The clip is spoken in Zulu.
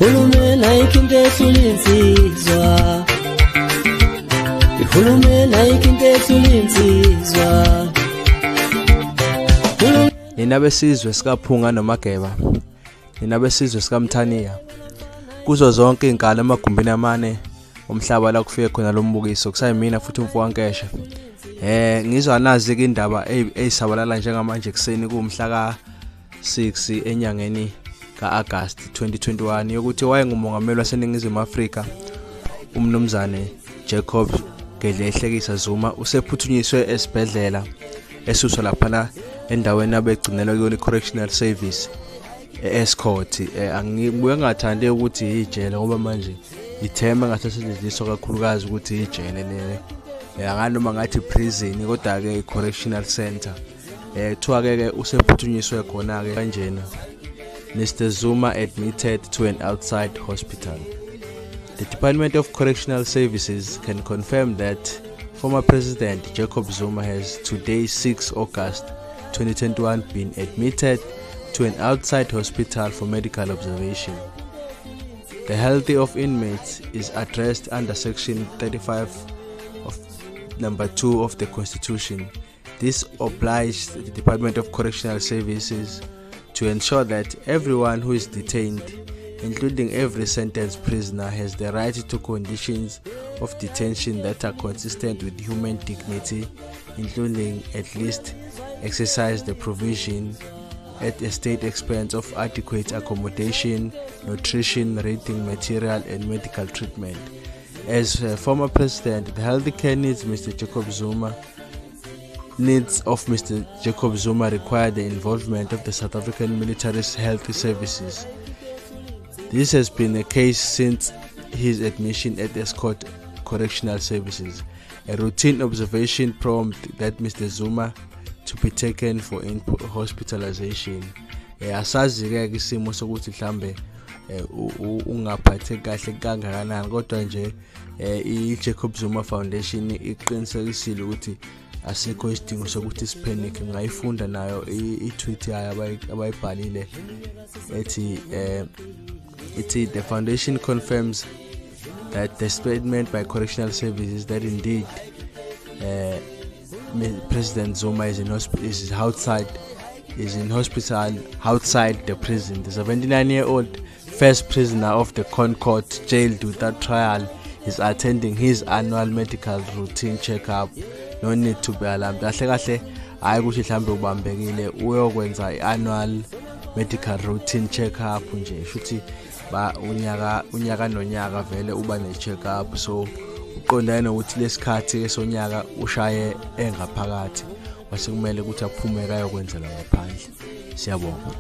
Uhulumeni ayikho esulinsizwa. Uhulumeni ayikho esulinsizwa. Nina besizwe sikaPhunga noMageba, nina besizwe sikaMthaniya, kuzo zonke inkalo emagumbini amane omhlaba la kufike khona lo mbukiso kusayimina futhi umfowakesha. Ngizwa nazi ke indaba ezisabalala njengamanje kuseni kumhla ka6 enyangeni kaAugust 2021 yokuthi wayengumongameli waseNingizimu Afrika umnumzane Jacob Gedleyihlekisa Zuma usephuthunyiswe esibhedlela esuswa lapha endaweni abegcinelwa kuyona correctional service escort. Angibuye ngathande ukuthi ijele ngoba manje ithema ngasetshenziswa kakhulukazi ukuthi ijele le anganoma ngathi prison kodwa ke correctional center. Kuthiwa ke usephuthunyiswe khona ke kanjena. Mr. Zuma admitted to an outside hospital. The Department of Correctional Services can confirm that former President Jacob Zuma has today 6 August 2021 been admitted to an outside hospital for medical observation. The health of inmates is addressed under Section 35 of number 2 of the Constitution. This obliges the Department of Correctional Services to ensure that everyone who is detained, including every sentenced prisoner, has the right to conditions of detention that are consistent with human dignity, including at least exercise the provision at a state expense of adequate accommodation, nutrition, reading material and medical treatment. As former president, the health care needs of Mr. Jacob Zuma require the involvement of the South African Military Health Services. This has been the case since his admission at Escort Correctional Services. A routine observation prompted that Mr. Zuma to be taken for hospitalization. Asazi ke isimo sokuthi mhlambe ungaphathe kahle kangakanani kodwa nje iJacob Zuma Foundation iqinisekisile ukuthi asikho isidingo sokuthi sipanic. Ngayifunda nayo i-tweet yayo abayibhalile ethi the foundation confirms that the statement by correctional services that indeed President Zuma is in hospital outside the prison. The 79-year-old first prisoner of the Concord jailed without trial is attending his annual medical routine checkup. No need to be alarmed. Kahle hayi ukuthi mhlambe ubambekile uyokwenza i-annual medical routine checkup nje futhi ba unyaka nonyaka vele uba ne-checkup, so uqondane ukuthi lesikhathi esonyaka ushaye engaphakathi wasekumele ukuthi aphume kayokwenzela ngaphandle. Siyabonga.